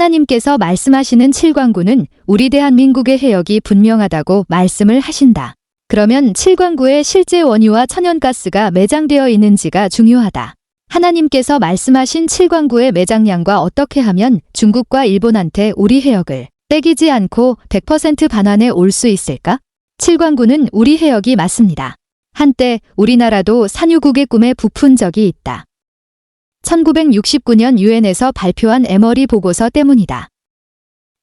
하나님께서 말씀하시는 7광구는 우리 대한민국의 해역이 분명하다고 말씀을 하신다. 그러면 7광구에 실제 원유와 천연가스가 매장되어 있는지가 중요하다. 하나님께서 말씀하신 7광구의 매장량과 어떻게 하면 중국과 일본한테 우리 해역을 떼기지 않고 100% 반환에 올 수 있을까? 7광구는 우리 해역이 맞습니다. 한때 우리나라도 산유국의 꿈에 부푼 적이 있다. 1969년 유엔에서 발표한 에머리 보고서 때문이다.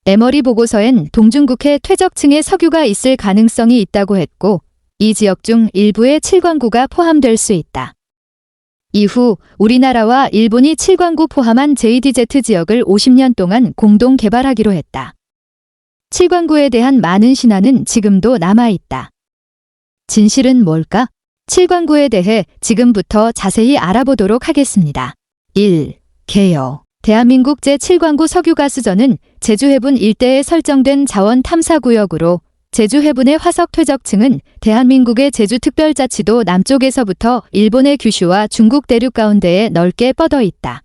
에머리 보고서엔 동중국해 퇴적층에 석유가 있을 가능성이 있다고 했고 이 지역 중 일부에 7광구가 포함될 수 있다. 이후 우리나라와 일본이 7광구 포함한 JDZ 지역을 50년 동안 공동 개발하기로 했다. 7광구에 대한 많은 신화는 지금도 남아있다. 진실은 뭘까? 7광구에 대해 지금부터 자세히 알아보도록 하겠습니다. 1. 개요. 대한민국 제7광구 석유가스전은 제주해군 일대에 설정된 자원 탐사구역으로 제주해군의 화석 퇴적층은 대한민국의 제주특별자치도 남쪽에서부터 일본의 규슈와 중국 대륙 가운데에 넓게 뻗어 있다.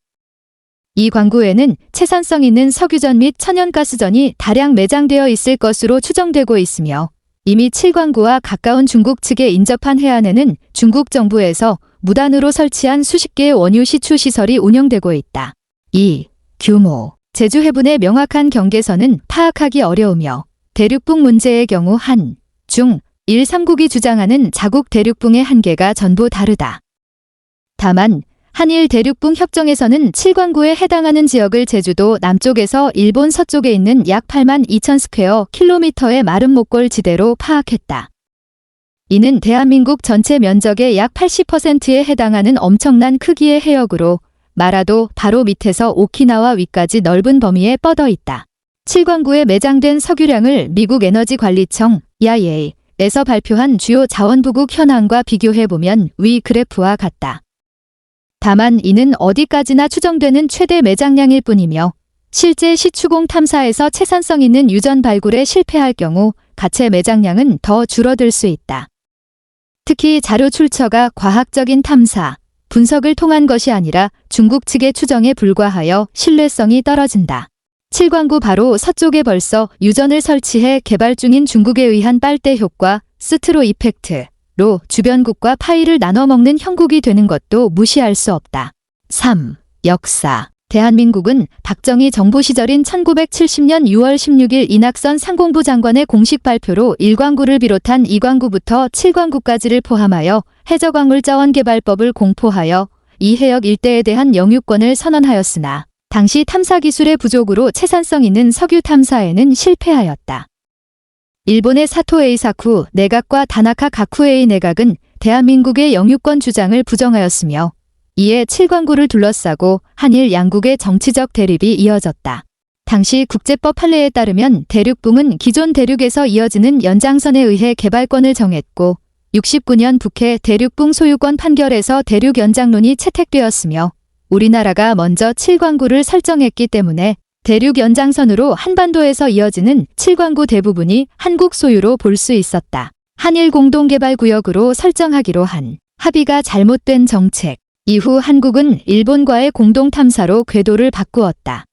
이 광구에는 채산성 있는 석유전 및 천연가스전이 다량 매장되어 있을 것으로 추정되고 있으며 이미 7광구와 가까운 중국 측에 인접한 해안에는 중국 정부에서 무단으로 설치한 수십 개의 원유 시추 시설이 운영되고 있다. 2. 규모. 제주해군의 명확한 경계선은 파악하기 어려우며 대륙붕 문제의 경우 한, 중, 일 3국이 주장하는 자국 대륙붕의 한계가 전부 다르다. 다만 한일 대륙붕 협정에서는 7광구에 해당하는 지역을 제주도 남쪽에서 일본 서쪽에 있는 약 8만 2천 스퀘어 킬로미터의 마른 목골 지대로 파악했다. 이는 대한민국 전체 면적의 약 80%에 해당하는 엄청난 크기의 해역으로 마라도 바로 밑에서 오키나와 위까지 넓은 범위에 뻗어 있다. 7광구에 매장된 석유량을 미국 에너지관리청 EIA에서 발표한 주요 자원부국 현황과 비교해보면 위 그래프와 같다. 다만 이는 어디까지나 추정되는 최대 매장량일 뿐이며 실제 시추공 탐사에서 채산성 있는 유전 발굴에 실패할 경우 가체 매장량은 더 줄어들 수 있다. 특히 자료 출처가 과학적인 탐사, 분석을 통한 것이 아니라 중국 측의 추정에 불과하여 신뢰성이 떨어진다. 7광구 바로 서쪽에 벌써 유전을 설치해 개발 중인 중국에 의한 빨대 효과, 스트로 이펙트로 주변국과 파이를 나눠 먹는 형국이 되는 것도 무시할 수 없다. 3. 역사. 대한민국은 박정희 정부 시절인 1970년 6월 16일 이낙선 상공부 장관의 공식 발표로 1광구를 비롯한 2광구부터 7광구까지를 포함하여 해저광물자원개발법을 공포하여 이 해역 일대에 대한 영유권을 선언하였으나 당시 탐사기술의 부족으로 채산성 있는 석유 탐사에는 실패하였다. 일본의 사토 에이사쿠 내각과 다나카 가쿠에이 내각은 대한민국의 영유권 주장을 부정하였으며 이에 7광구를 둘러싸고 한일 양국의 정치적 대립이 이어졌다. 당시 국제법 판례에 따르면 대륙붕은 기존 대륙에서 이어지는 연장선에 의해 개발권을 정했고 69년 북해 대륙붕 소유권 판결에서 대륙 연장론이 채택되었으며 우리나라가 먼저 7광구를 설정했기 때문에 대륙 연장선으로 한반도에서 이어지는 7광구 대부분이 한국 소유로 볼 수 있었다. 한일 공동개발구역으로 설정하기로 한 합의가 잘못된 정책. 이후 한국은 일본과의 공동탐사로 궤도를 바꾸었다.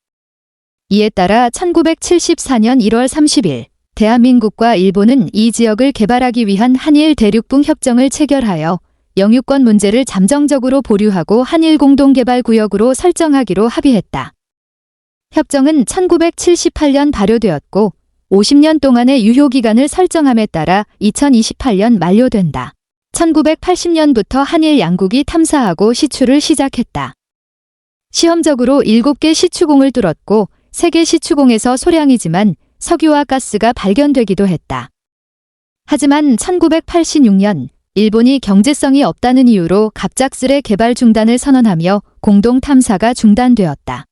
이에 따라 1974년 1월 30일 대한민국과 일본은 이 지역을 개발하기 위한 한일 대륙붕 협정을 체결하여 영유권 문제를 잠정적으로 보류하고 한일 공동개발구역으로 설정하기로 합의했다. 협정은 1978년 발효되었고 50년 동안의 유효기간을 설정함에 따라 2028년 만료된다. 1980년부터 한일 양국이 탐사하고 시추를 시작했다. 시험적으로 7개 시추공을 뚫었고 3개 시추공에서 소량이지만 석유와 가스가 발견되기도 했다. 하지만 1986년 일본이 경제성이 없다는 이유로 갑작스레 개발 중단을 선언하며 공동 탐사가 중단되었다.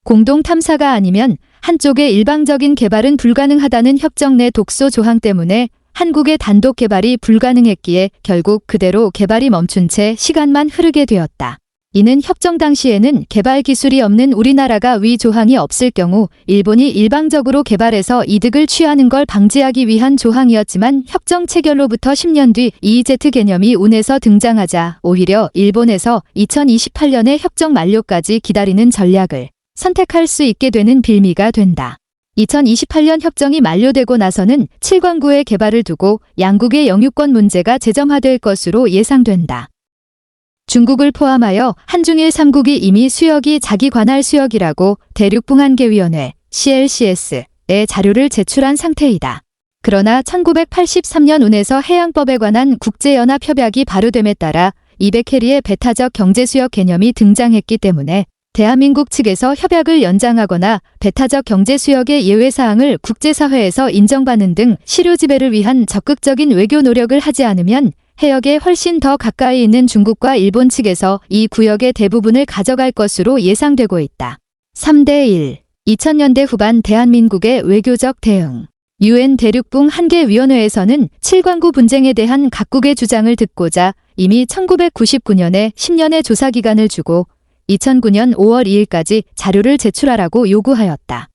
공동 탐사가 아니면 한쪽의 일방적인 개발은 불가능하다는 협정 내 독소 조항 때문에 한국의 단독 개발이 불가능했기에 결국 그대로 개발이 멈춘 채 시간만 흐르게 되었다. 이는 협정 당시에는 개발 기술이 없는 우리나라가 위 조항이 없을 경우 일본이 일방적으로 개발해서 이득을 취하는 걸 방지하기 위한 조항이었지만 협정 체결로부터 10년 뒤 EEZ 개념이 운에서 등장하자 오히려 일본에서 2028년의 협정 만료까지 기다리는 전략을 선택할 수 있게 되는 빌미가 된다. 2028년 협정이 만료되고 나서는 7광구의 개발을 두고 양국의 영유권 문제가 재점화될 것으로 예상된다. 중국을 포함하여 한중일 3국이 이미 수역이 자기 관할 수역이라고 대륙붕안개위원회 CLCS에 자료를 제출한 상태이다. 그러나 1983년 운에서 해양법에 관한 국제연합협약이 발효됨에 따라 200해리의 배타적 경제수역 개념이 등장했기 때문에 대한민국 측에서 협약을 연장하거나 배타적 경제수역의 예외사항을 국제사회에서 인정받는 등 실효 지배를 위한 적극적인 외교 노력을 하지 않으면 해역에 훨씬 더 가까이 있는 중국과 일본 측에서 이 구역의 대부분을 가져갈 것으로 예상되고 있다. 3대1 2000년대 후반 대한민국의 외교적 대응 UN 대륙붕 한계위원회에서는 7광구 분쟁에 대한 각국의 주장을 듣고자 이미 1999년에 10년의 조사기간을 주고 2009년 5월 2일까지 자료를 제출하라고 요구하였다.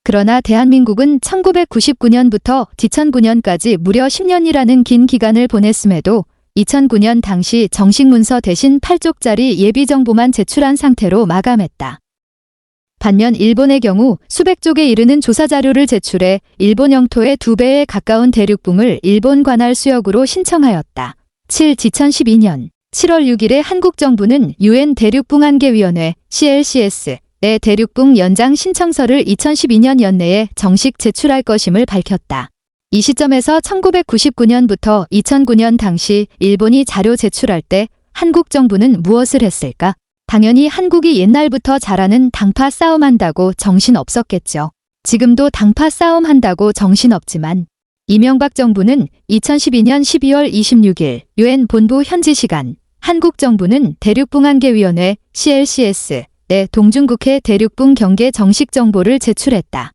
그러나 대한민국은 1999년부터 2009년까지 무려 10년이라는 긴 기간을 보냈음에도 2009년 당시 정식 문서 대신 8쪽짜리 예비정보만 제출한 상태로 마감했다. 반면 일본의 경우 수백 쪽에 이르는 조사자료를 제출해 일본 영토의 2배에 가까운 대륙붕을 일본 관할 수역으로 신청하였다. 2012년 7월 6일에 한국 정부는 UN 대륙붕안개위원회 CLCS의 대륙붕 연장 신청서를 2012년 연내에 정식 제출할 것임을 밝혔다. 이 시점에서 1999년부터 2009년 당시 일본이 자료 제출할 때 한국 정부는 무엇을 했을까? 당연히 한국이 옛날부터 잘하는 당파 싸움한다고 정신없었겠죠. 지금도 당파 싸움한다고 정신없지만 이명박 정부는 2012년 12월 26일 UN 본부 현지 시간 한국 정부는 대륙붕안개위원회 CLCS에 동중국해 대륙붕 경계 정식 정보를 제출했다.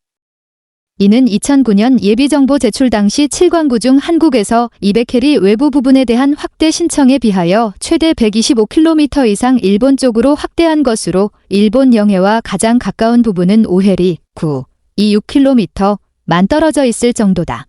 이는 2009년 예비정보 제출 당시 7광구 중 한국에서 200해리 외부 부분에 대한 확대 신청에 비하여 최대 125km 이상 일본 쪽으로 확대한 것으로 일본 영해와 가장 가까운 부분은 5해리 926km만 떨어져 있을 정도다.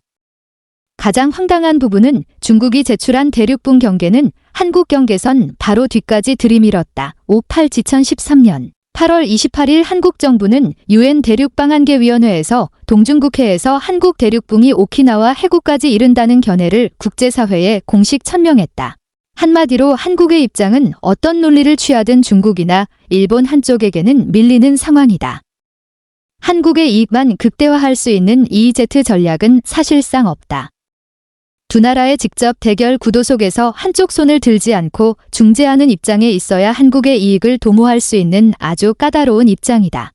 가장 황당한 부분은 중국이 제출한 대륙붕 경계는 한국 경계선 바로 뒤까지 들이밀었다. 2013년 8월 28일 한국 정부는 UN 대륙방안개위원회에서 동중국해에서 한국 대륙붕이 오키나와 해구까지 이른다는 견해를 국제사회에 공식 천명했다. 한마디로 한국의 입장은 어떤 논리를 취하든 중국이나 일본 한쪽에게는 밀리는 상황이다. 한국의 이익만 극대화할 수 있는 EEZ 전략은 사실상 없다. 두 나라의 직접 대결 구도 속에서 한쪽 손을 들지 않고 중재하는 입장에 있어야 한국의 이익을 도모할 수 있는 아주 까다로운 입장이다.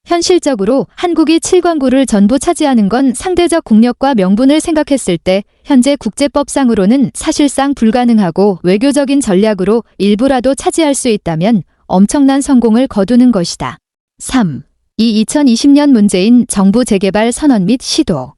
현실적으로 한국이 7광구를 전부 차지하는 건 상대적 국력과 명분을 생각했을 때 현재 국제법상으로는 사실상 불가능하고 외교적인 전략으로 일부라도 차지할 수 있다면 엄청난 성공을 거두는 것이다. 3. 이 2020년 문재인 정부 재개발 선언 및 시도.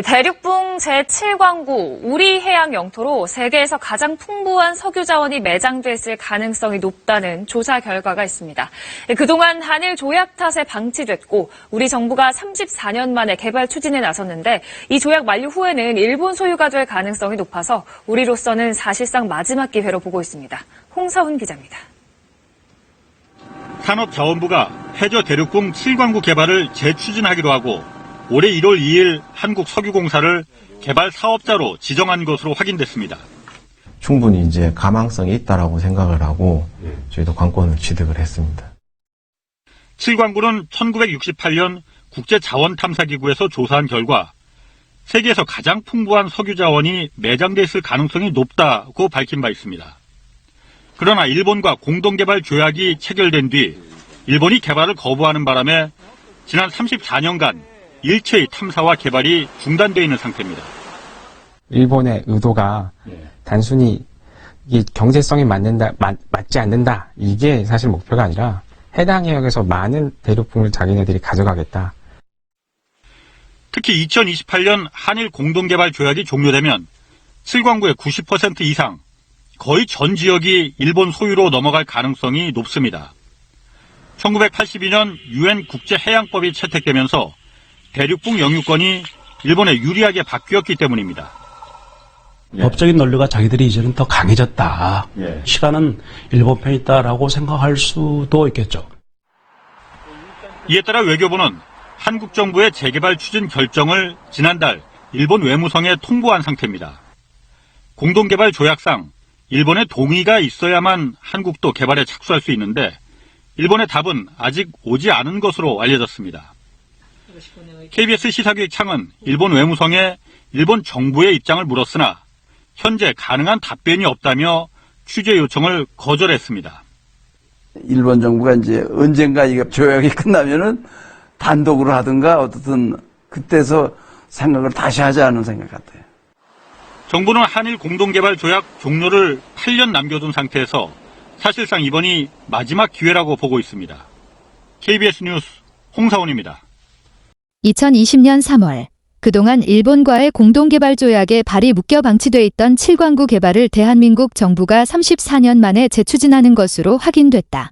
대륙붕 제7광구 우리 해양 영토로 세계에서 가장 풍부한 석유 자원이 매장됐을 가능성이 높다는 조사 결과가 있습니다. 그동안 한일 조약 탓에 방치됐고 우리 정부가 34년 만에 개발 추진에 나섰는데 이 조약 만료 후에는 일본 소유가 될 가능성이 높아서 우리로서는 사실상 마지막 기회로 보고 있습니다. 홍서훈 기자입니다. 산업자원부가 해저 대륙붕 7광구 개발을 재추진하기로 하고 올해 1월 2일 한국석유공사를 개발 사업자로 지정한 것으로 확인됐습니다. 충분히 이제 가망성이 있다라고 생각을 하고 저희도 관건을 취득을 했습니다. 7광구는 1968년 국제자원탐사기구에서 조사한 결과 세계에서 가장 풍부한 석유 자원이 매장돼 있을 가능성이 높다고 밝힌 바 있습니다. 그러나 일본과 공동개발 조약이 체결된 뒤 일본이 개발을 거부하는 바람에 지난 34년간 일체의 탐사와 개발이 중단되어 있는 상태입니다. 일본의 의도가 단순히 이 경제성이 맞지 않는다. 이게 사실 목표가 아니라 해당 해역에서 많은 대륙붕을 자기네들이 가져가겠다. 특히 2028년 한일 공동개발 조약이 종료되면 7광구의 90% 이상, 거의 전 지역이 일본 소유로 넘어갈 가능성이 높습니다. 1982년 UN 국제해양법이 채택되면서 대륙붕 영유권이 일본에 유리하게 바뀌었기 때문입니다. 법적인 논리가 자기들이 이제는 더 강해졌다. 시간은 일본 편에 있다라고 생각할 수도 있겠죠. 이에 따라 외교부는 한국 정부의 재개발 추진 결정을 지난달 일본 외무성에 통보한 상태입니다. 공동개발 조약상 일본의 동의가 있어야만 한국도 개발에 착수할 수 있는데 일본의 답은 아직 오지 않은 것으로 알려졌습니다. KBS 시사기획창은 일본 외무성에 일본 정부의 입장을 물었으나 현재 가능한 답변이 없다며 취재 요청을 거절했습니다. 일본 정부가 이제 언젠가 이게 조약이 끝나면은 단독으로 하든가 어떻든 그때서 생각을 다시 하자는 생각 같아요. 정부는 한일 공동개발 조약 종료를 8년 남겨둔 상태에서 사실상 이번이 마지막 기회라고 보고 있습니다. KBS 뉴스 홍사원입니다. 2020년 3월 그동안 일본과의 공동개발 조약에 발이 묶여 방치돼 있던 7광구 개발을 대한민국 정부가 34년 만에 재추진하는 것으로 확인됐다.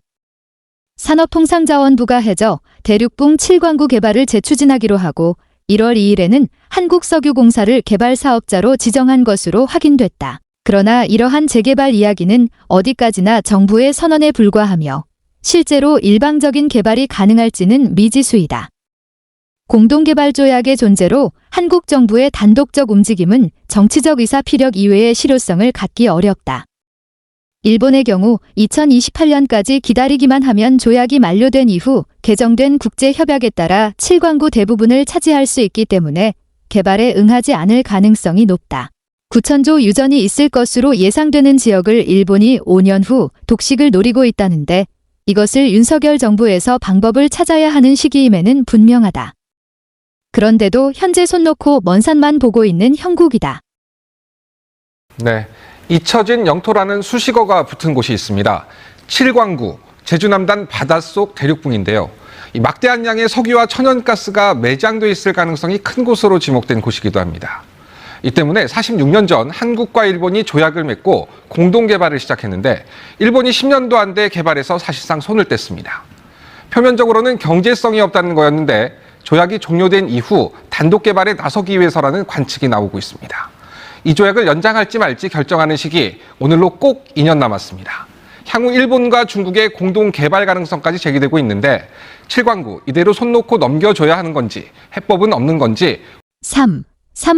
산업통상자원부가 해저 대륙붕 7광구 개발을 재추진하기로 하고 1월 2일에는 한국석유공사를 개발 사업자로 지정한 것으로 확인됐다. 그러나 이러한 재개발 이야기는 어디까지나 정부의 선언에 불과하며 실제로 일방적인 개발이 가능할지는 미지수이다. 공동개발 조약의 존재로 한국 정부의 단독적 움직임은 정치적 의사 피력 이외의 실효성을 갖기 어렵다. 일본의 경우 2028년까지 기다리기만 하면 조약이 만료된 이후 개정된 국제협약에 따라 7광구 대부분을 차지할 수 있기 때문에 개발에 응하지 않을 가능성이 높다. 9,000조 유전이 있을 것으로 예상되는 지역을 일본이 5년 후 독식을 노리고 있다는데 이것을 윤석열 정부에서 방법을 찾아야 하는 시기임에는 분명하다. 그런데도 현재 손 놓고 먼 산만 보고 있는 형국이다. 네, 잊혀진 영토라는 수식어가 붙은 곳이 있습니다. 7광구, 제주 남단 바닷속 대륙붕인데요. 이 막대한 양의 석유와 천연가스가 매장돼 있을 가능성이 큰 곳으로 지목된 곳이기도 합니다. 이 때문에 46년 전 한국과 일본이 조약을 맺고 공동 개발을 시작했는데 일본이 10년도 안 돼 개발해서 사실상 손을 뗐습니다. 표면적으로는 경제성이 없다는 거였는데 조약이 종료된 이후 단독 개발에 나서기 위해서라는 관측이 나오고 있습니다. 이 조약을 연장할지 말지 결정하는 시기 오늘로 꼭 2년 남았습니다. 향후 일본과 중국의 공동 개발 가능성까지 제기되고 있는데 7광구 이대로 손 놓고 넘겨줘야 하는 건지 해법은 없는 건지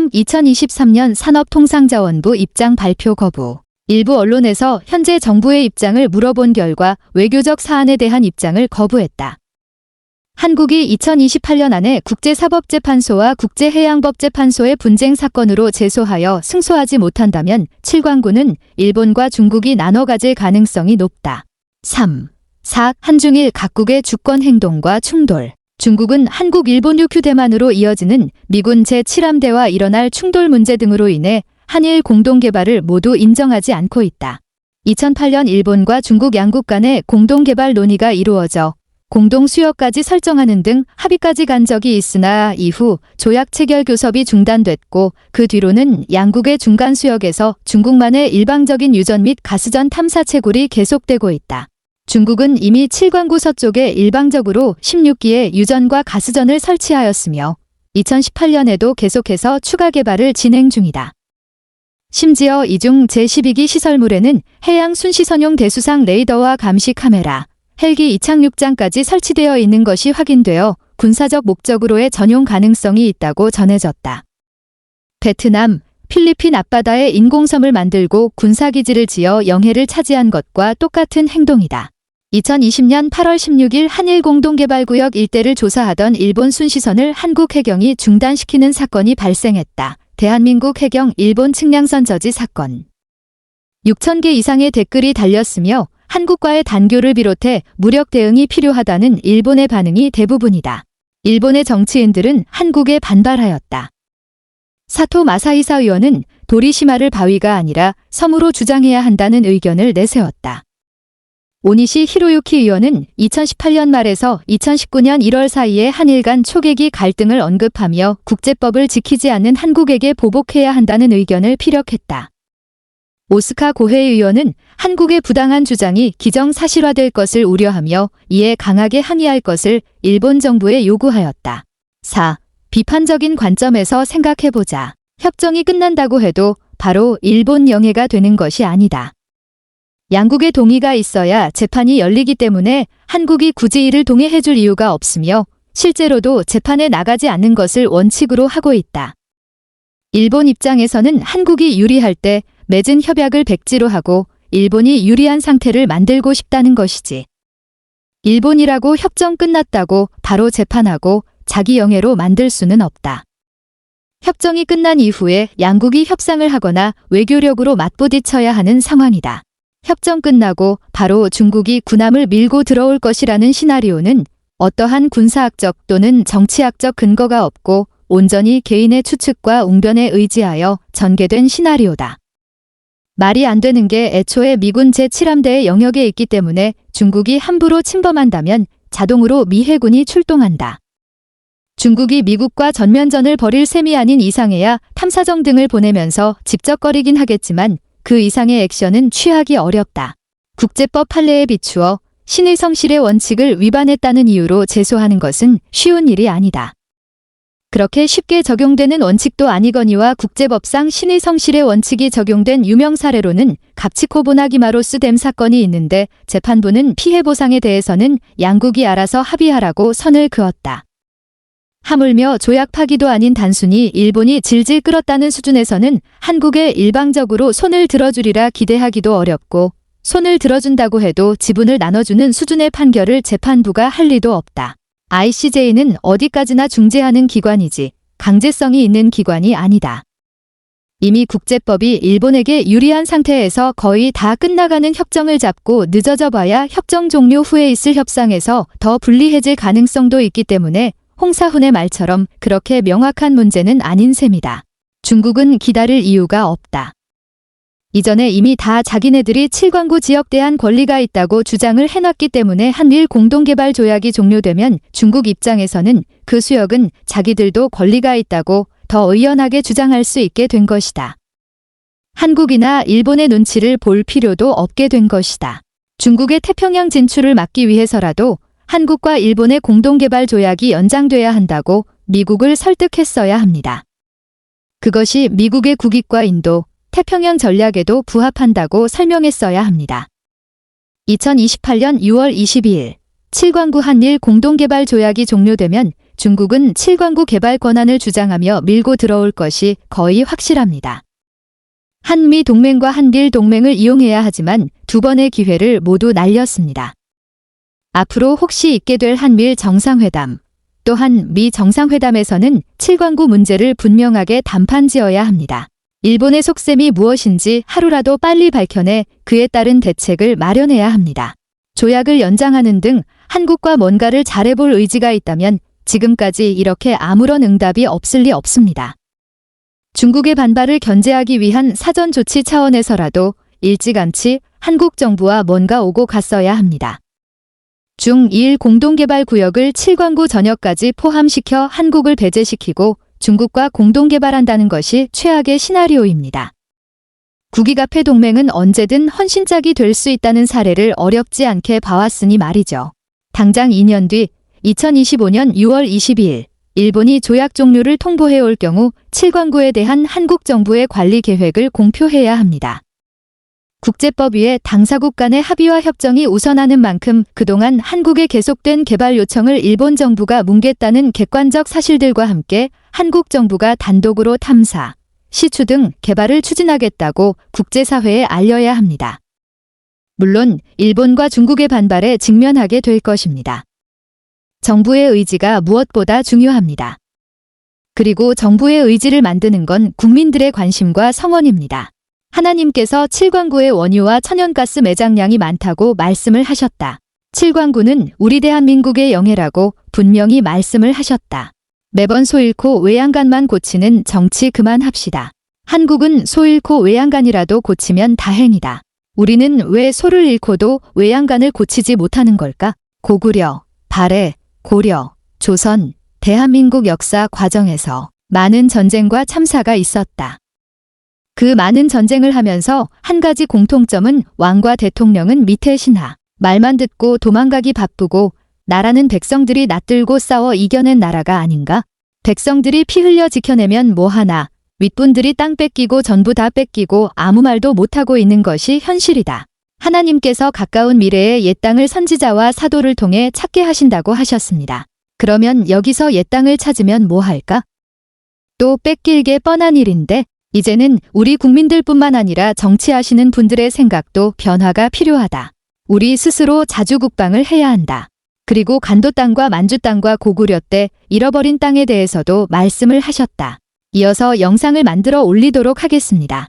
2023년 산업통상자원부 입장 발표 거부. 일부 언론에서 현재 정부의 입장을 물어본 결과 외교적 사안에 대한 입장을 거부했다. 한국이 2028년 안에 국제사법재판소와 국제해양법재판소의 분쟁 사건으로 제소하여 승소하지 못한다면 7광구는 일본과 중국이 나눠 가질 가능성이 높다. 한중일 각국의 주권 행동과 충돌. 중국은 한국 일본 육휴 대만으로 이어지는 미군 제7함대와 일어날 충돌 문제 등으로 인해 한일 공동개발을 모두 인정하지 않고 있다. 2008년 일본과 중국 양국 간의 공동개발 논의가 이루어져 공동수역까지 설정하는 등 합의까지 간 적이 있으나 이후 조약 체결 교섭이 중단됐고 그 뒤로는 양국의 중간 수역에서 중국만의 일방적인 유전 및 가스전 탐사 채굴이 계속되고 있다. 중국은 이미 7광구 서쪽에 일방적으로 16기의 유전과 가스전을 설치하였으며 2018년에도 계속해서 추가 개발을 진행 중이다. 심지어 이중 제12기 시설물에는 해양 순시선용 대수상 레이더와 감시 카메라, 헬기 이착륙장까지 설치되어 있는 것이 확인되어 군사적 목적으로의 전용 가능성이 있다고 전해졌다. 베트남, 필리핀 앞바다에 인공섬을 만들고 군사기지를 지어 영해를 차지한 것과 똑같은 행동이다. 2020년 8월 16일 한일 공동개발구역 일대를 조사하던 일본 순시선을 한국 해경이 중단시키는 사건이 발생했다. 대한민국 해경 일본 측량선 저지 사건. 6,000개 이상의 댓글이 달렸으며 한국과의 단교를 비롯해 무력 대응이 필요하다는 일본의 반응이 대부분이다. 일본의 정치인들은 한국에 반발하였다. 사토 마사히사 의원은 도리시마를 바위가 아니라 섬으로 주장해야 한다는 의견을 내세웠다. 오니시 히로유키 의원은 2018년 말에서 2019년 1월 사이에 한일 간 초계기 갈등을 언급하며 국제법을 지키지 않는 한국에게 보복해야 한다는 의견을 피력했다. 오스카 고헤 의원은 한국의 부당한 주장이 기정사실화될 것을 우려하며 이에 강하게 항의할 것을 일본 정부에 요구하였다. 4. 비판적인 관점에서 생각해보자. 협정이 끝난다고 해도 바로 일본 영해가 되는 것이 아니다. 양국의 동의가 있어야 재판이 열리기 때문에 한국이 굳이 이를 동의해줄 이유가 없으며 실제로도 재판에 나가지 않는 것을 원칙으로 하고 있다. 일본 입장에서는 한국이 유리할 때 맺은 협약을 백지로 하고 일본이 유리한 상태를 만들고 싶다는 것이지. 일본이라고 협정 끝났다고 바로 재판하고 자기 영해로 만들 수는 없다. 협정이 끝난 이후에 양국이 협상을 하거나 외교력으로 맞부딪혀야 하는 상황이다. 협정 끝나고 바로 중국이 군함을 밀고 들어올 것이라는 시나리오는 어떠한 군사학적 또는 정치학적 근거가 없고 온전히 개인의 추측과 웅변에 의지하여 전개된 시나리오다. 말이 안 되는 게 애초에 미군 제7함대의 영역에 있기 때문에 중국이 함부로 침범한다면 자동으로 미 해군이 출동한다. 중국이 미국과 전면전을 벌일 셈이 아닌 이상해야 탐사정 등을 보내면서 집적거리긴 하겠지만 그 이상의 액션은 취하기 어렵다. 국제법 판례에 비추어 신의 성실의 원칙을 위반했다는 이유로 제소하는 것은 쉬운 일이 아니다. 그렇게 쉽게 적용되는 원칙도 아니거니와 국제법상 신의 성실의 원칙이 적용된 유명 사례로는 갑치코보나기마로스 댐 사건이 있는데 재판부는 피해 보상에 대해서는 양국이 알아서 합의하라고 선을 그었다. 하물며 조약 파기도 아닌 단순히 일본이 질질 끌었다는 수준에서는 한국에 일방적으로 손을 들어주리라 기대하기도 어렵고 손을 들어준다고 해도 지분을 나눠주는 수준의 판결을 재판부가 할 리도 없다. ICJ는 어디까지나 중재하는 기관이지 강제성이 있는 기관이 아니다. 이미 국제법이 일본에게 유리한 상태에서 거의 다 끝나가는 협정을 잡고 늦어져 봐야 협정 종료 후에 있을 협상에서 더 불리해질 가능성도 있기 때문에 홍사훈의 말처럼 그렇게 명확한 문제는 아닌 셈이다. 중국은 기다릴 이유가 없다. 이전에 이미 다 자기네들이 7광구 지역 대한 권리가 있다고 주장을 해놨기 때문에 한일 공동개발 조약이 종료되면 중국 입장에서는 그 수역은 자기들도 권리가 있다고 더 의연하게 주장할 수 있게 된 것이다. 한국이나 일본의 눈치를 볼 필요도 없게 된 것이다. 중국의 태평양 진출을 막기 위해서라도 한국과 일본의 공동개발 조약이 연장돼야 한다고 미국을 설득했어야 합니다. 그것이 미국의 국익과 인도, 태평양 전략에도 부합한다고 설명했어야 합니다. 2028년 6월 22일 7광구 한일 공동개발 조약이 종료되면 중국은 7광구 개발 권한을 주장하며 밀고 들어올 것이 거의 확실합니다. 한미 동맹과 한일 동맹을 이용해야 하지만 두 번의 기회를 모두 날렸습니다. 앞으로 혹시 있게 될 한미일 정상회담, 또한 미 정상회담에서는 7광구 문제를 분명하게 단판지어야 합니다. 일본의 속셈이 무엇인지 하루라도 빨리 밝혀내 그에 따른 대책을 마련해야 합니다. 조약을 연장하는 등 한국과 뭔가를 잘해볼 의지가 있다면 지금까지 이렇게 아무런 응답이 없을 리 없습니다. 중국의 반발을 견제하기 위한 사전 조치 차원에서라도 일찌감치 한국 정부와 뭔가 오고 갔어야 합니다. 중2일 공동개발구역을 7광구 전역까지 포함시켜 한국을 배제시키고 중국과 공동개발한다는 것이 최악의 시나리오입니다. 국익 앞의 동맹은 언제든 헌신짝이 될 수 있다는 사례를 어렵지 않게 봐왔으니 말이죠. 당장 2년 뒤 2025년 6월 22일 일본이 조약 종료를 통보해올 경우 7광구에 대한 한국 정부의 관리 계획을 공표해야 합니다. 국제법 위에 당사국 간의 합의와 협정이 우선하는 만큼 그동안 한국의 계속된 개발 요청을 일본 정부가 뭉갰다는 객관적 사실들과 함께 한국 정부가 단독으로 탐사, 시추 등 개발을 추진하겠다고 국제사회에 알려야 합니다. 물론 일본과 중국의 반발에 직면하게 될 것입니다. 정부의 의지가 무엇보다 중요합니다. 그리고 정부의 의지를 만드는 건 국민들의 관심과 성원입니다. 하나님께서 7광구의 원유와 천연가스 매장량이 많다고 말씀을 하셨다. 7광구는 우리 대한민국의 영예라고 분명히 말씀을 하셨다. 매번 소 잃고 외양간만 고치는 정치 그만합시다. 한국은 소 잃고 외양간이라도 고치면 다행이다. 우리는 왜 소를 잃고도 외양간을 고치지 못하는 걸까? 고구려, 발해, 고려, 조선, 대한민국 역사 과정에서 많은 전쟁과 참사가 있었다. 그 많은 전쟁을 하면서 한 가지 공통점은 왕과 대통령은 밑에 신하, 말만 듣고 도망가기 바쁘고 나라는 백성들이 낯들고 싸워 이겨낸 나라가 아닌가? 백성들이 피 흘려 지켜내면 뭐하나, 윗분들이 땅 뺏기고 전부 다 뺏기고 아무 말도 못하고 있는 것이 현실이다. 하나님께서 가까운 미래에 옛 땅을 선지자와 사도를 통해 찾게 하신다고 하셨습니다. 그러면 여기서 옛 땅을 찾으면 뭐 할까? 또 뺏길게 뻔한 일인데 이제는 우리 국민들뿐만 아니라 정치하시는 분들의 생각도 변화가 필요하다. 우리 스스로 자주 국방을 해야 한다. 그리고 간도 땅과 만주 땅과 고구려 때 잃어버린 땅에 대해서도 말씀을 하셨다. 이어서 영상을 만들어 올리도록 하겠습니다.